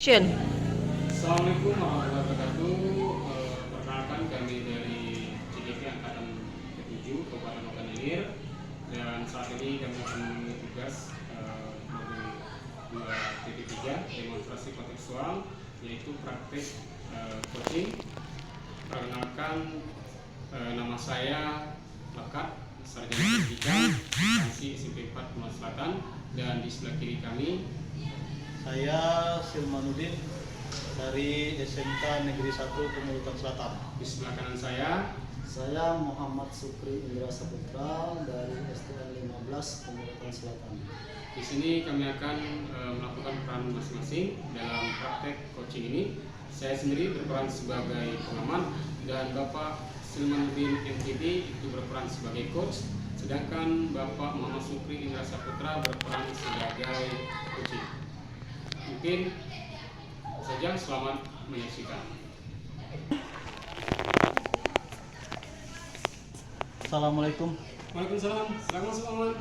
Cun. Assalamualaikum warahmatullahi wabarakatuh. Perkenalkan kami dari CGP Angkatan ke-7 Kabupaten Ogan Ilir, dan saat ini kami akan mengikuti tugas modul 2.3 demonstrasi kontekstual, yaitu praktik coaching. Perkenalkan, nama saya lengkap Sarjana Pendidikan Instansi SMP 4 Pulau Selatan, dan di sebelah kiri kami saya Silmanuddin dari SMK Negeri 1 Pemulutan Selatan. di sebelah kanan Saya Muhammad Sukri Indra Saputra dari STN 15 Pemulutan Selatan. Di sini kami akan melakukan peran masing-masing dalam praktek coaching ini. Saya sendiri berperan sebagai pengaman, dan Bapak Silmanuddin MTD itu berperan sebagai coach, sedangkan Bapak Muhammad Sukri Indra Saputra berperan sebagai coaching. Mungkin saja, selamat menyaksikan. Assalamualaikum. Waalaikumsalam. Selamat masuk, Aman.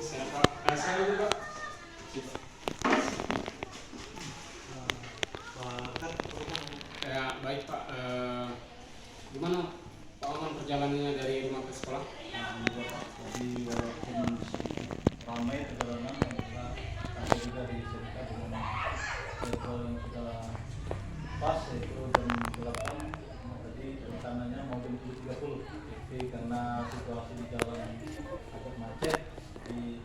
Saya Pak. Saya dulu, Pak. Ya, baik Pak. Gimana Pak Aman perjalanannya dari rumah ke sekolah? Jadi walaupun ramai perjalanan, kita ada juga di SMK dengan jadwal yang sudah pas, yaitu jam 8. Tadi rencananya mau jam 7.30, tapi karena situasi di jalan agak macet, di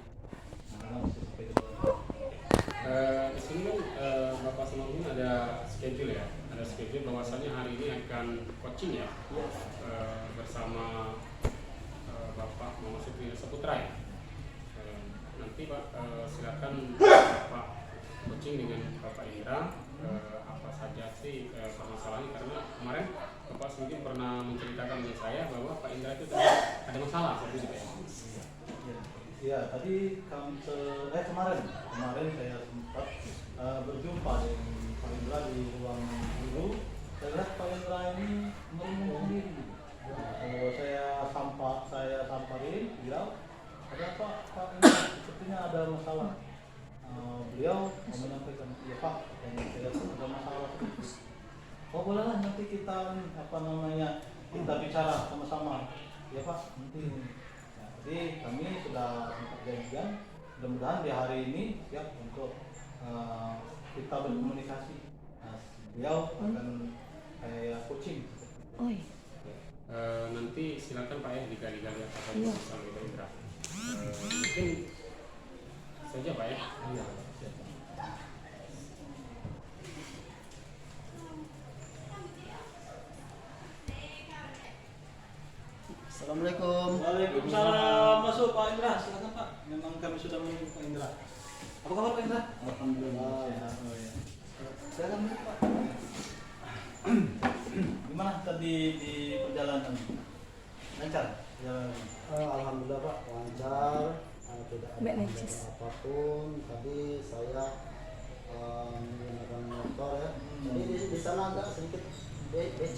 masih sampai jam 8. Di sini kan Bapak sama ini ada schedule ya, ada schedule bahwasannya hari ini akan coaching ya, bersama Bapak Muhammad Sukri Saputra ya. Nanti Pak silakan Bapak coaching dengan Bapak Indra, apa saja sih permasalahannya, karena kemarin Bapak mungkin pernah menceritakan dengan saya bahwa Pak Indra itu ada masalah seperti itu ya. Iya, tadi kemarin saya sempat berjumpa dengan Pak Indra di ruang guru. Saya lihat Pak Indra ini murmur sendiri. Saya samperin, bilang, ada apa Pak Indra? Sepertinya ada masalah. Beliau menyampaikan, iya Pak, saya ada masalah. Oh bolehlah, nanti kita kita bicara sama-sama. Iya Pak, nanti. Jadi kami sudah janjian, mudah-mudahan di hari ini siap untuk kita berkomunikasi. Beliau akan kayak coaching. Nanti silakan Pak ya digali-gali apa saja masalah kita Indra. Mungkin saja Pak ya. Iya. Assalamualaikum. Waalaikumsalam. Masuk Pak Indra, silakan Pak. Memang kami sudah menunggu Pak Indra. Apa kabar Pak Indra? Alhamdulillah. Sehat. Oh ya. Silakan Pak. Gimana tadi di perjalanan? Lancar? Alhamdulillah Pak, lancar. Tidak ada hambatan apapun. Tadi saya menggunakan motor ya. Jadi di sana agak sedikit becek.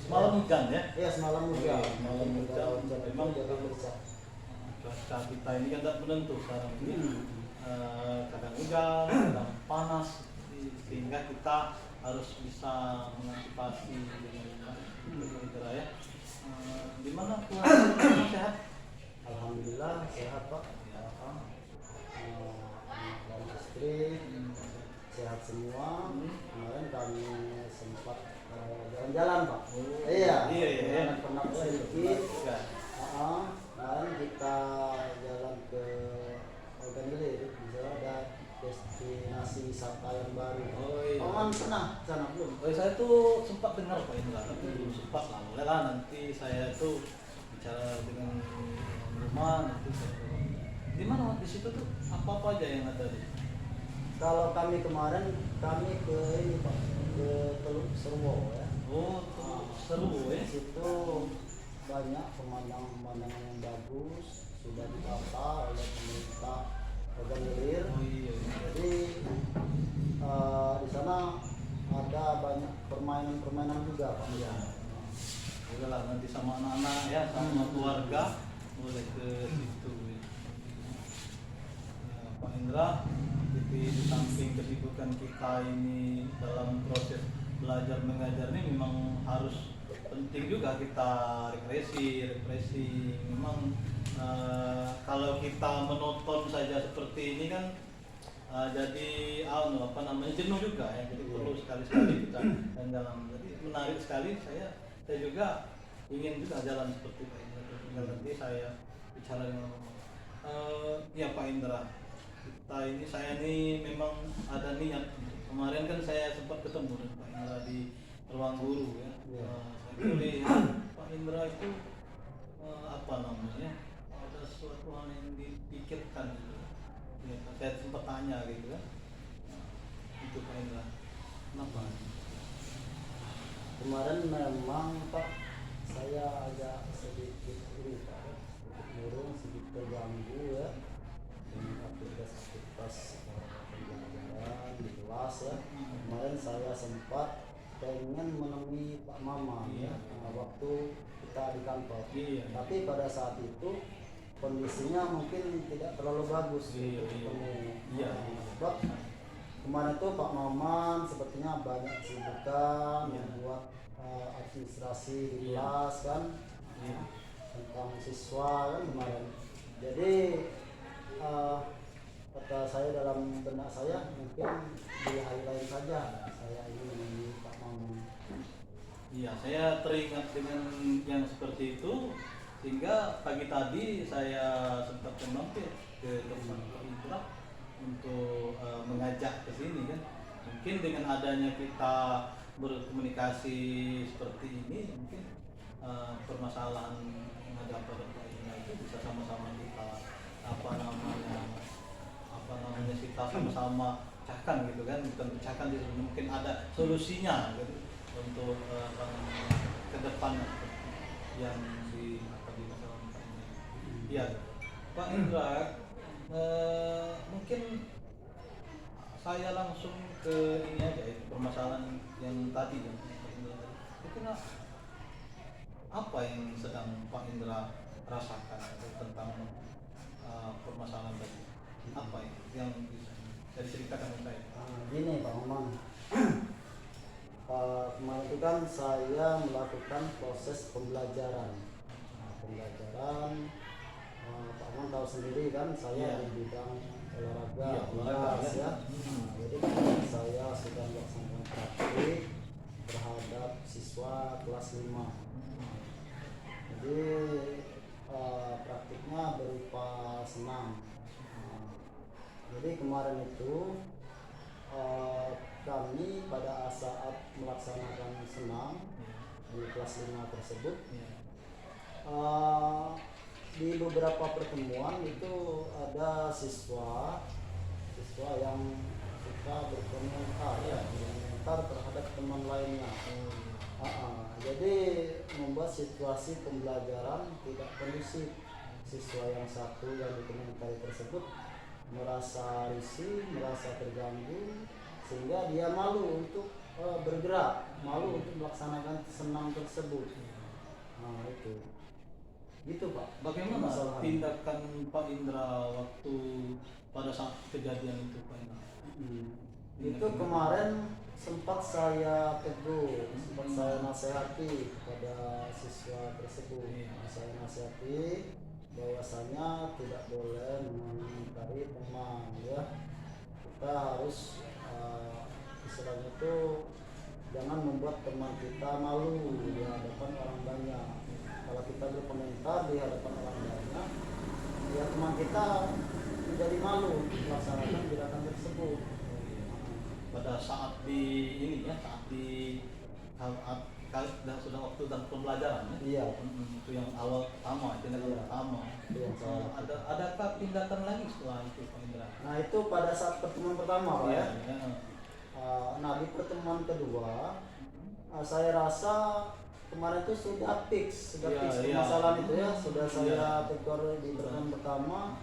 Semalam hujan ya? Iya, semalam hujan. Semalam hujan. Memang jadi becek. cuaca kita ini kan tidak menentu sekarang ini. Kadang hujan, kadang panas, sehingga kita harus bisa mengantisipasi dengan baik ya. Di mana keluarga sehat? Alhamdulillah sehat Pak. Ya, anak dan istri sehat semua. Kemarin kami sempat jalan-jalan Pak. Iya. Pernah sedikit. Kemarin kita jalan ke Ogan Ilir. Di sana ada destinasi wisata yang baru. Oh iya. Paman pernah sana belum? Saya tuh sempat dengar Pak Indra, tapi belum sempat lah. Boleh lah nanti saya tuh bicara dengan rumah nanti saya. Di mana di situ tuh apa aja yang ada di? Kalau kami kemarin ke ini Pak, ke Teluk Serwo ya. Oh, seru ya. Di situ banyak pemandangan-pemandangan yang bagus, sudah ditata oleh pemerintah Ogan Ilir. Oh iya. Jadi di sana ada banyak permainan-permainan juga Pak. Iya. Boleh lah nanti sama anak-anak ya, sama keluarga boleh ke situ. Ya, Pak Indra, seperti di samping kesibukan kita ini dalam proses belajar mengajar ini memang harus penting juga kita refreshing. Memang kalau kita menonton saja seperti ini kan jadi jenuh juga ya. Jadi perlu sekali-sekali kita jalan. Jadi menarik sekali, saya juga ingin juga jalan seperti Pak Indra. Tinggal nanti saya bicara dengan ya Pak Indra, saya ini memang ada niat. Kemarin kan saya sempat ketemu dengan Pak Indra di ruang guru ya. Saya lihat Pak Indra itu ada sesuatu hal yang dipikirkan gitu. Ya, saya sempat tanya gitu kan. Itu Pak Indra, kenapa? Kemarin memang Pak, saya agak sedikit ini Pak, sedikit murung, sedikit terganggu ya dengan aktivitas pembelajaran di kelas ya. Kemarin saya sempat pengen menemui Pak Mama ya, waktu kita di kantor. Tapi pada saat itu kondisinya mungkin tidak terlalu bagus untuk ketemu. Sebab kemarin tuh Pak Maman sepertinya banyak kesibukan membuat administrasi di kelas kan, tentang siswa kan kemarin. Jadi kata saya dalam benak saya, mungkin di hari lain saja saya ingin menemui Pak Maman. Iya, saya teringat dengan yang seperti itu, sehingga pagi tadi saya sempat mampir ke tempat Pak Indra untuk mengajak ke sini kan. Mungkin dengan adanya kita berkomunikasi seperti ini, mungkin permasalahan yang ada pada Pak Indra itu bisa sama-sama kita kita sama-sama pecahkan gitu kan. Bukan pecahkan, mungkin ada solusinya gitu untuk ke depan yang di masalah Pak Indra. Iya, Pak Indra, mungkin saya langsung ke ini aja ya, permasalahan yang tadi kan Pak Indra tadi. Mungkin apa yang sedang Pak Indra rasakan tentang permasalahan tadi? Apa yang bisa diceritakan ke saya? Gini Pak Maman, kemarin itu kan saya melakukan proses pembelajaran. Pak Maman tahu sendiri kan, saya di bidang olahraga ya. Jadi saya sudah melaksanakan praktik terhadap siswa kelas 5. Jadi praktiknya berupa senam. Jadi kemarin itu kami pada saat melaksanakan senam di kelas 5 tersebut, di beberapa pertemuan itu ada siswa yang suka berkomentar terhadap teman lainnya. Jadi membuat situasi pembelajaran tidak kondusif. Siswa yang satu yang dikomentari tersebut merasa risih, merasa terganggu, sehingga dia malu untuk bergerak, malu untuk melaksanakan senam tersebut. Itu gitu Pak. Bagaimana tindakan Pak Indra waktu pada saat kejadian itu Pak Indra? Itu kemarin sempat saya tegur, sempat saya nasihati kepada siswa tersebut. Saya nasihati bahwasanya tidak boleh mengomentari teman ya. Kita harus istilahnya itu jangan membuat teman kita malu di hadapan orang banyak. Kalau kita berkomentar di hadapan orang banyak, ya teman kita menjadi malu melaksanakan gerakan tersebut. Pada saat sudah waktu dan pembelajaran ya? Iya. Itu yang awal pertama, pertama. Adakah tindakan lagi setelah itu Pak Indra? Nah itu pada saat pertemuan pertama Pak ya. Nah di pertemuan kedua, saya rasa kemarin itu sudah fix permasalahan itu ya. Sudah saya tegur di pertemuan pertama.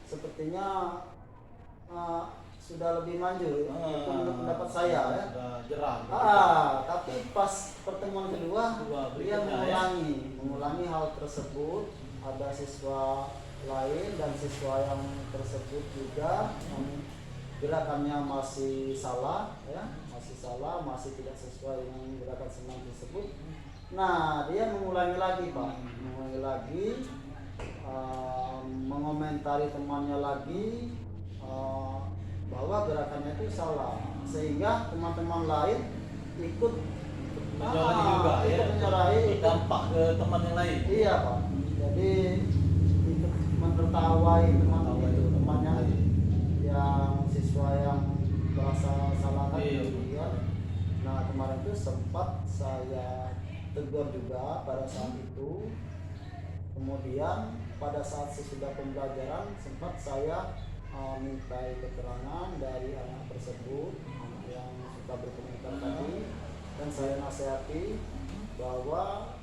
Sepertinya sudah lebih maju itu menurut pendapat saya ya. Tapi pas pertemuan kedua dia mengulangi hal tersebut. Ada siswa lain dan siswa yang tersebut juga gerakannya masih salah ya, masih tidak sesuai dengan gerakan senam tersebut. Nah, dia mengulangi lagi Pak, mengomentari temannya lagi bahwa gerakannya itu salah, sehingga teman-teman lain ikut Menyalahi juga ya, berdampak ke teman yang lain. Iya Pak, jadi ikut menertawai temannya yang siswa yang merasa salah tadi. Iya. Nah, kemarin itu sempat saya tegur juga pada saat itu. Kemudian pada saat sesudah pembelajaran sempat saya minta keterangan dari anak tersebut, anak yang suka berkomentar tadi, dan saya nasihati bahwa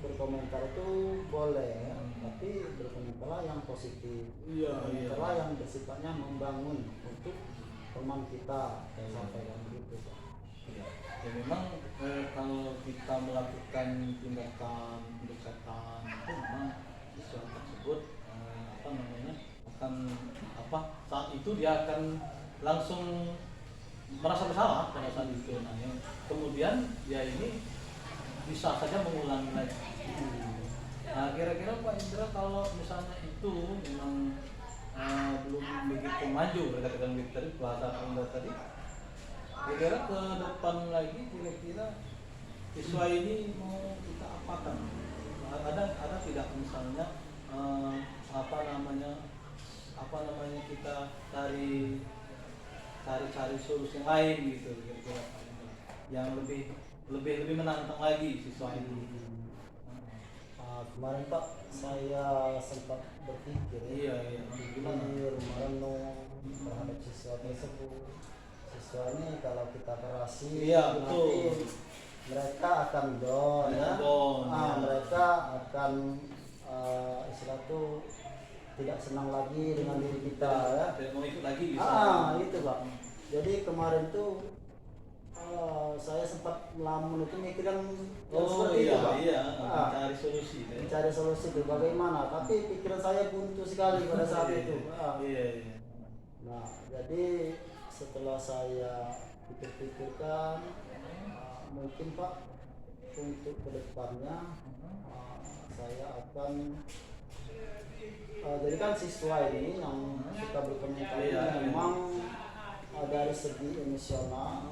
berkomentar itu boleh ya, tapi berkomentarlah yang positif, berkomentarlah yang bersifatnya membangun untuk teman kita, saya sampaikan gitu Pak. Ya, ya memang kalau kita melakukan tindakan pendekatan itu memang siswa tersebut akan saat itu dia akan langsung merasa bersalah pada saat itu. Nah, kemudian dia ini bisa saja mengulangi lagi. Nah, kira-kira Pak Indra kalau misalnya itu memang belum begitu maju berkaitan dengan tadi bahasa Pak Indra tadi, kira-kira ke depan lagi kira-kira siswa ini mau kita apakan? Ada tidak misalnya kita cari solusi yang lain gitu kira-kira Pak Indra, yang lebih menantang lagi siswa ini. Kemarin Pak saya sempat berpikir merenung terhadap siswa tersebut. Siswa ini kalau kita kerasi nanti mereka akan down ya. Mereka akan istilah itu tidak senang lagi dengan diri kita ya. Tidak mau ikut lagi bisa. Itu Pak. Jadi kemarin tuh saya sempat melamun itu mikiran seperti itu Pak. Mencari solusi. Mencari solusi itu bagaimana? Tapi pikiran saya buntu sekali pada saat itu. Nah, jadi setelah saya pikir-pikirkan, mungkin Pak untuk kedepannya saya akan jadi kan siswa ini yang suka berkomentar memang dari segi emosional,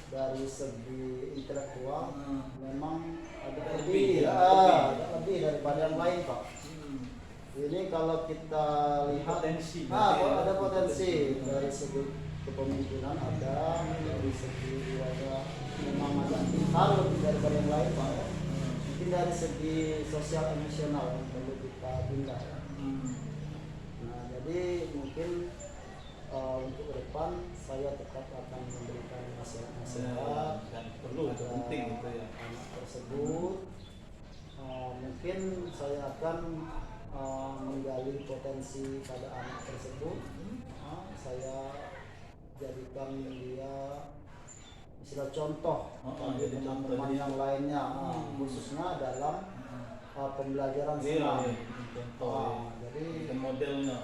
dari segi intelektual memang ada lebih daripada yang lain Pak. Ini kalau kita lihat ada potensi dari segi kepemimpinan, ada dari segi memang ada taruh daripada yang lain Pak. Mungkin dari segi sosial emosional yang perlu kita pindah. Nah, jadi mungkin untuk ke depan saya tetap akan memberikan nasihat dan perlu itu penting gitu ya anak tersebut. Mungkin saya akan menggali potensi pada anak tersebut. Saya jadikan dia istilah contoh bagi teman-teman yang lainnya, khususnya dalam pembelajaran senam. Jadi modelnya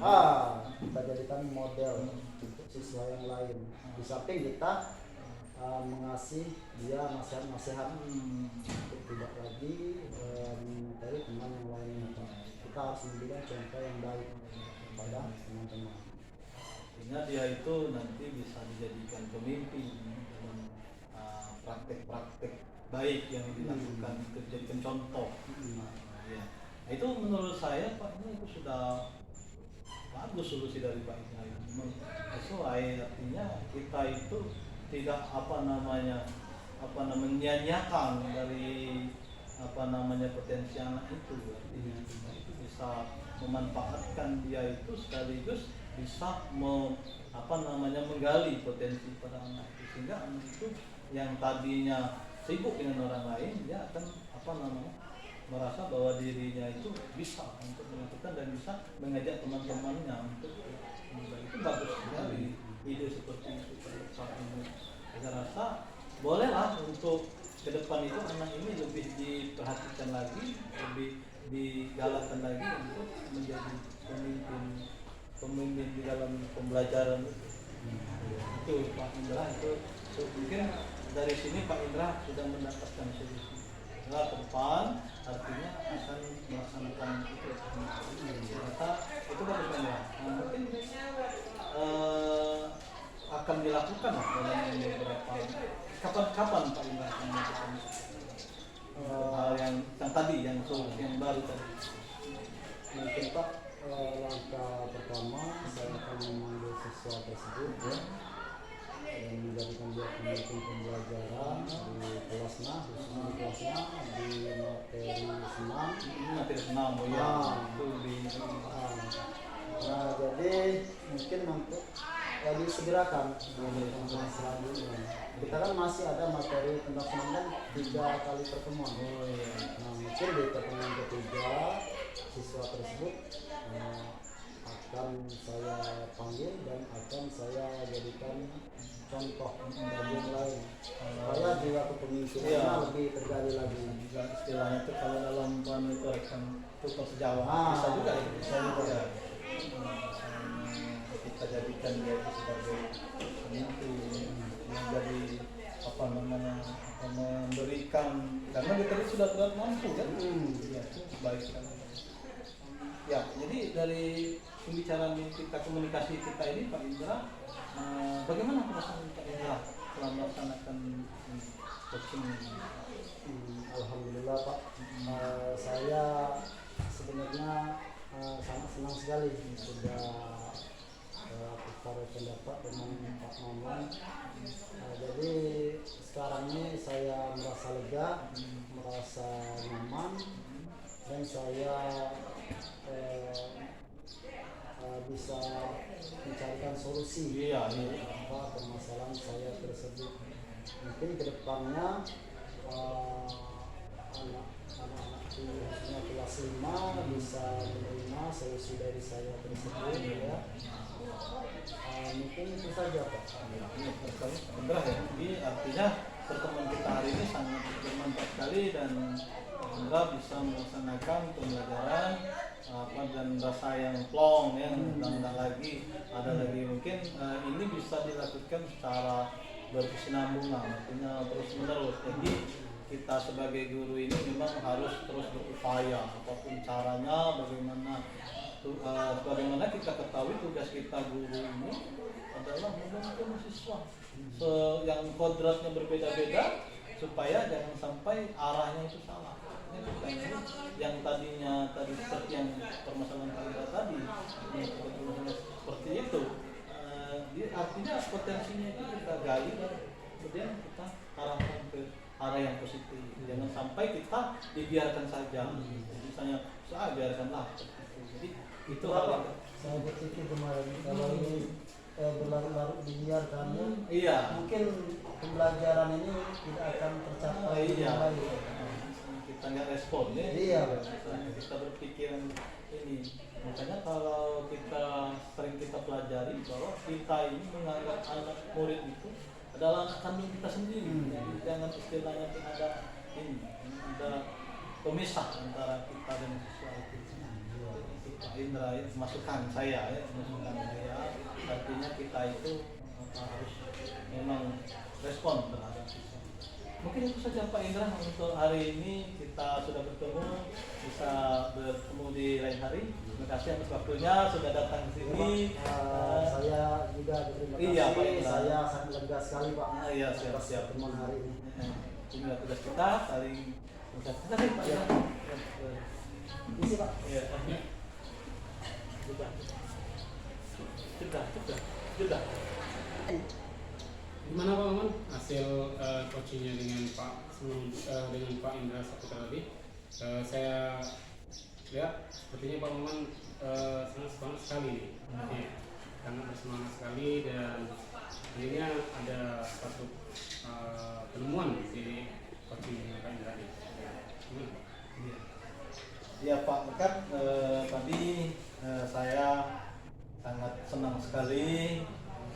kita jadikan model untuk siswa yang lain. Di samping kita mengasih dia nasihat-nasihat untuk tidak lagi mencari teman yang lainnya. Kita harus memberikan contoh yang baik kepada teman-teman. Sehingga dia itu nanti bisa dijadikan pemimpin dalam praktek-praktek baik yang dilakukan, itu dijadikan contoh. Nah, itu menurut saya Pak, ini itu sudah bagus solusi dari Pak Ismail. Sesuai, artinya kita itu tidak menyanyiakan dari potensi anak itu. Artinya kita itu bisa memanfaatkan dia itu sekaligus bisa menggali potensi pada anak itu, sehingga anak itu yang tadinya sibuk dengan orang lain, dia akan merasa bahwa dirinya itu bisa untuk melakukan dan bisa mengajak teman-temannya untuk itu bagus sekali ide seperti itu. Saya rasa bolehlah untuk ke depan itu anak ini lebih diperhatikan lagi, lebih digalakkan lagi untuk menjadi pemimpin pemimpin di dalam pembelajaran itu. Itu Pak Indra itu mungkin dari sini Pak Indra sudah mendapatkan solusi. Nah, ke depan artinya akan melaksanakan itu. Ternyata itu bagaimana? Nah, mungkin akan dilakukan dalam beberapa kapan Pak Indra akan melakukan hal yang tadi yang baru tadi. Mungkin Pak, langkah pertama saya akan memanggil siswa tersebut ya, dan menjadikan dia pemimpin pembelajaran di kelasnya, khususnya di kelasnya di materi senam. Materi senam, oh ya. Itu di. Nah, jadi mungkin untuk disegerakan dengan selanjutnya. Kita kan masih ada materi tentang senam kan 3 kali pertemuan. Oh iya. Nah, mungkin di pertemuan ketiga siswa tersebut akan saya panggil dan akan saya jadikan contoh bagi yang lain supaya jiwa kepemimpinannya lebih tergali lagi. Juga istilahnya itu kalau dalam itu akan tukar sejawat bisa juga ya. Bisa juga. Kita jadikan dia sebagai pemimpin yang jadi apa namanya memberikan, karena kita sudah mampu kan. Ya, itu baik kan. Ya, jadi dari pembicaraan kita, komunikasi kita ini Pak Indra, bagaimana perasaan Pak Indra setelah melaksanakan coaching ini? Alhamdulillah Pak, saya sebenarnya sangat senang sekali sudah tukar pendapat dengan Pak Maman. Jadi sekarang ini saya merasa lega, merasa nyaman, dan saya bisa mencarikan solusi apa permasalahan saya tersebut. Mungkin kedepannya anak-anak khususnya kelas 5 bisa menerima solusi dari saya tersebut ya. Mungkin itu saja Pak. Benar ya. Jadi artinya pertemuan kita hari ini sangat bermanfaat sekali dan Indra bisa melaksanakan pembelajaran dan rasa yang plong ya, dan lagi ada lagi mungkin ini bisa dilakukan secara berkesinambungan, artinya terus menerus. Jadi kita sebagai guru ini memang harus terus berupaya apapun caranya, bagaimana kita ketahui tugas kita guru ini adalah menuntun siswa yang kodratnya berbeda-beda supaya jangan sampai arahnya itu salah. Yang tadinya seperti yang permasalahan kita tadi seperti itu, artinya potensinya itu kita gali dan kemudian kita arahkan ke arah yang positif. Jangan sampai kita dibiarkan saja. Misalnya biarkanlah. Jadi itu hal saya berpikir kemarin kalau ini berlarut-larut dibiarkannya, mungkin pembelajaran ini tidak akan tercapai dengan baik. Kita nggak respon ya. Kita berpikir ini. Makanya kalau kita sering kita pelajari bahwa kita ini menganggap anak murid itu adalah anak kandung kita sendiri. Jadi jangan istilahnya ada pemisah antara kita dan siswa itu. Pak Indra ya, masukan saya artinya kita itu harus memang respon terhadap siswa. Mungkin itu saja Pak Indra untuk hari ini, kita sudah bertemu, bisa bertemu di lain hari. Terima kasih atas waktunya sudah datang ke sini. Saya juga berterima kasih. Saya sangat lega sekali Pak. Siap. Pertemuan hari ini. Inilah tugas kita saling mengucapkan Pak Indra. Isi Pak. Sudah. Gimana Pak Maman hasil coachingnya dengan Pak Indra Saputra tadi? Saya lihat sepertinya Pak Maman sangat semangat sekali nih. Sangat bersemangat sekali dan akhirnya ada satu penemuan di coaching dengan Pak Indra ini. Ya Pak Rekan, tadi saya sangat senang sekali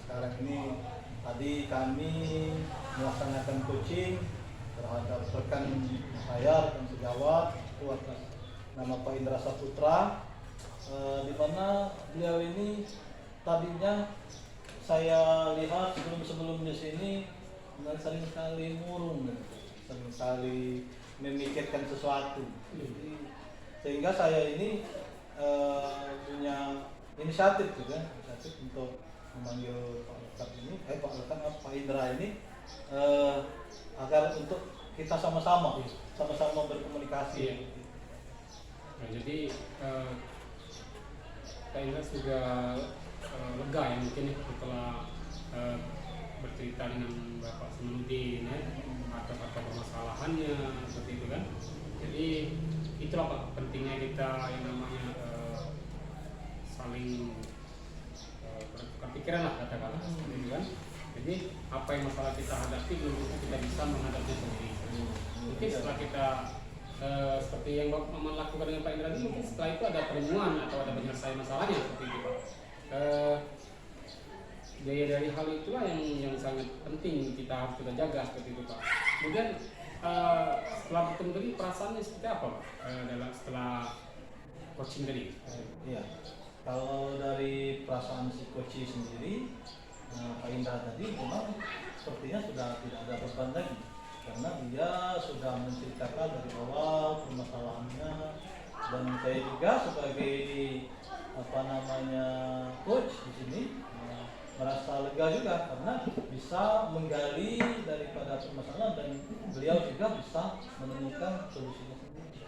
sekarang ini. Tadi kami melaksanakan coaching terhadap rekan saya, rekan sejawat itu atas nama Pak Indra Saputra. di mana beliau ini tadinya saya lihat sebelum di sini sering sekali murung, sering sekali memikirkan sesuatu. Jadi, sehingga saya ini punya inisiatif juga, inisiatif untuk memanggil Pak Lekat ini, Pak Indra ini agar untuk kita sama-sama berkomunikasi. Nah, jadi Pak Indra sudah lega ya mungkin ya, setelah bercerita dengan Bapak Semenudin ya, atas permasalahannya seperti itu kan. Jadi itulah Pak pentingnya kita yang namanya saling bertukar pikiran lah katakanlah seperti itu kan. Jadi apa yang masalah kita hadapi belum tentu kita bisa menghadapinya sendiri. Mungkin setelah kita seperti yang Bapak lakukan dengan Pak Indra ini, mungkin setelah itu ada penemuan atau ada penyelesaian masalahnya seperti itu Pak. Daya dari hal itulah yang sangat penting kita harus kita jaga seperti itu Pak. Kemudian setelah bertemu tadi perasaannya seperti apa Pak setelah coaching tadi? Iya, kalau dari perasaan si coach sendiri, Pak Indra tadi memang sepertinya sudah tidak ada beban lagi, karena dia sudah menceritakan dari awal permasalahannya, dan saya juga sebagai coach di sini merasa lega juga karena bisa menggali daripada permasalahan dan beliau juga bisa menemukan solusinya sendiri,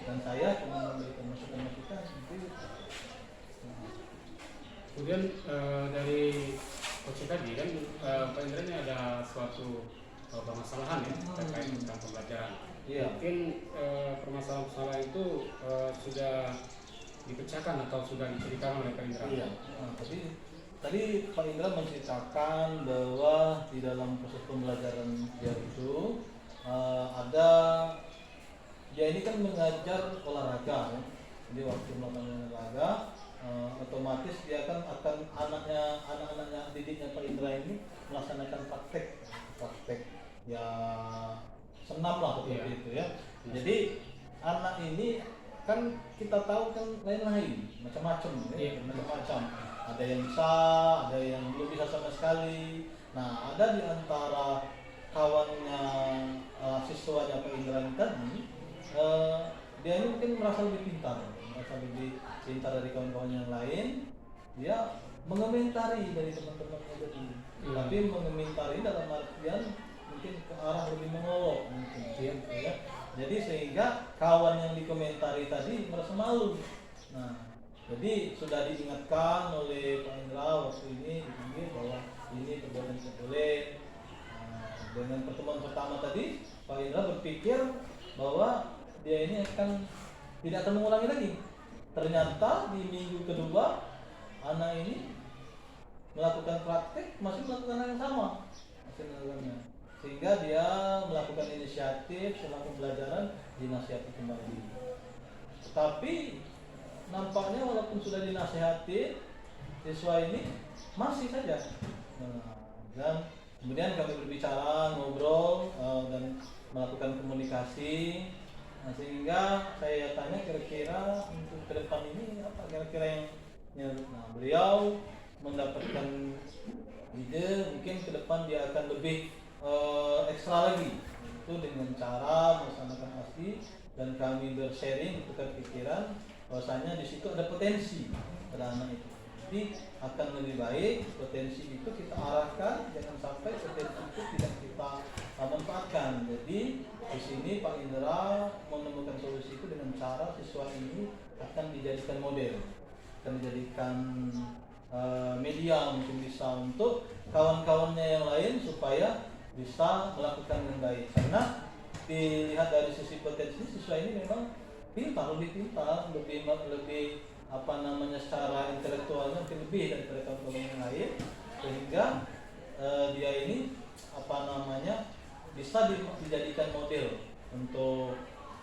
dan saya cuma memberikan masukan-masukan sendiri. Kemudian dari coach tadi kan Pak Indra ini ada suatu permasalahan ya terkait tentang pembelajaran. Iya. Mungkin permasalahan-permasalahan itu sudah dipecahkan atau sudah diceritakan oleh Pak Indra. Iya. Nah, tadi Pak Indra menceritakan bahwa di dalam proses pembelajaran dia itu dia ini kan mengajar olahraga ya. Jadi waktu melakukan olahraga otomatis dia akan anak-anaknya didiknya Pak Indra ini melaksanakan praktek ya senam lah seperti itu ya. Jadi anak ini kan kita tahu kan lain-lain macam-macam ya, macam-macam. Ada yang bisa, ada yang belum bisa sama sekali. Nah, ada di antara kawannya siswanya Pak Indra tadi, dia ini mungkin merasa lebih pintar dari kawan-kawan yang lain. Dia mengomentari dari teman-temannya tadi, tapi mengomentari dalam artian mungkin ke arah lebih mengolok mungkin, ya. Jadi sehingga kawan yang dikomentari tadi merasa malu. Nah, jadi sudah diingatkan oleh Pak Indra waktu ini dipanggil bahwa ini perbuatan tidak boleh. Dengan pertemuan pertama tadi Pak Indra berpikir bahwa dia ini tidak akan mengulangi lagi. Ternyata di minggu kedua anak ini melakukan praktek, masih melakukan hal yang sama, sehingga dia melakukan inisiatif setelah pembelajaran dinasihati kembali. Tapi nampaknya walaupun sudah dinasihati, siswa ini masih saja. Dan kemudian kami berbicara, ngobrol, dan melakukan komunikasi. Sehingga saya tanya kira-kira untuk ke depan ini apa kira-kira yang beliau mendapatkan ide mungkin ke depan dia akan lebih ekstra lagi itu dengan cara melaksanakan asli, dan kami bersharing tukar pikiran bahwasanya di situ ada potensi pada anak itu. Jadi akan lebih baik potensi itu kita arahkan, jangan sampai potensi itu tidak kita manfaatkan. Jadi di sini Pak Indra menemukan solusi itu dengan cara siswa ini akan dijadikan model, akan dijadikan media mungkin bisa untuk kawan-kawannya yang lain supaya bisa melakukan dengan baik. Karena dilihat dari sisi potensi siswa ini memang lebih pintar, lebih secara intelektualnya mungkin lebih daripada kawan-kawan yang lain, sehingga dia ini bisa dijadikan model untuk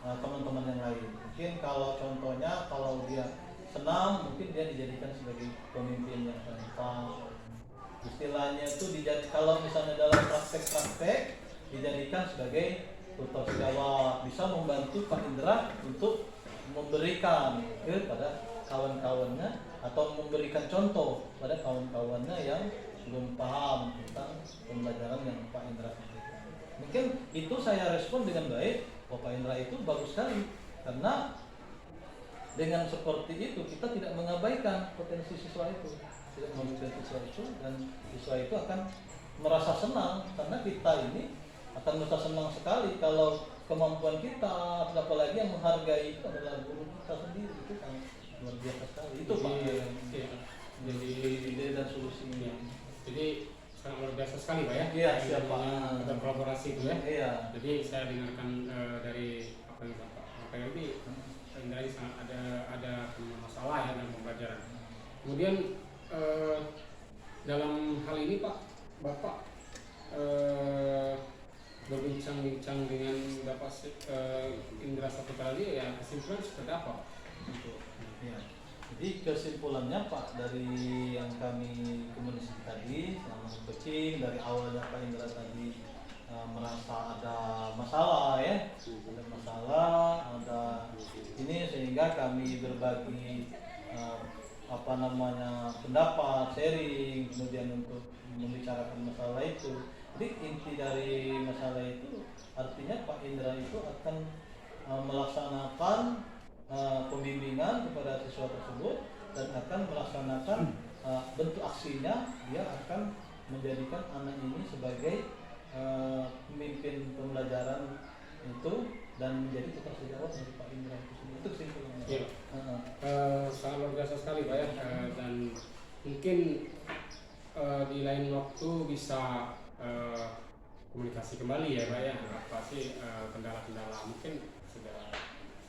teman-teman yang lain. Mungkin kalau contohnya kalau dia senam, mungkin dia dijadikan sebagai pemimpin yang senang. Istilahnya itu kalau misalnya dalam praktek-praktek dijadikan sebagai tutor sejawat, bisa membantu Pak Indra untuk memberikan kepada kawan-kawannya atau memberikan contoh pada kawan-kawannya yang belum paham tentang pembelajaran yang Pak Indra sampaikan. Mungkin itu saya respon dengan baik. Pak Indra itu bagus sekali karena dengan seperti itu kita tidak mengabaikan potensi siswa itu, tidak mengabaikan siswa itu, dan siswa itu akan merasa senang karena kita ini akan merasa senang sekali kalau kemampuan kita, apalagi yang menghargai itu adalah guru kita sendiri, itu kan luar biasa sekali. Itu Pak jadi ide dan solusinya. Jadi sangat luar biasa sekali Pak ya. Iya, siapa? Ada kolaborasi itu ya. Iya. Jadi saya dengarkan dari apa yang Bapak ini dari sangat ada masalah ya dalam pembelajaran. Kemudian dalam hal ini Pak, Bapak berbincang-bincang dengan Bapak Indra Saputra tadi, ya kesimpulan seperti apa? Ya. Jadi kesimpulannya Pak dari yang kami komunikasi tadi selama coaching dari awalnya Pak Indra tadi merasa ada masalah ya, ada masalah, ada ini sehingga kami berbagi pendapat, sharing, kemudian untuk membicarakan masalah itu. Jadi inti dari masalah itu artinya Pak Indra itu akan melaksanakan pembimbingan kepada siswa tersebut dan akan melaksanakan bentuk aksinya. Dia akan menjadikan anak ini sebagai pemimpin pembelajaran itu dan menjadi tukang sejawat dari Pak Indra itu kesimpulannya. Iya. Sangat luar biasa sekali Pak ya, dan mungkin di lain waktu bisa komunikasi kembali ya Pak ya. Apa sih kendala-kendala mungkin sudah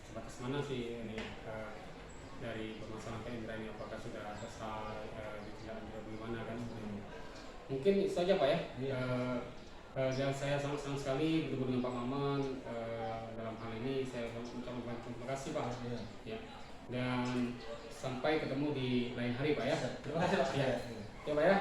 sebatas mana sih ini dari permasalahan Pak Indra ini, apakah sudah selesai ditindaklanjuti bagaimana kan? Mungkin itu saja Pak ya. Dan saya sangat senang sekali bertemu dengan Pak Maman dalam hal ini. Saya ucapkan terima kasih Pak. Ya. Dan sampai ketemu di lain hari Pak ya. Terima kasih Pak. Ya Pak ya.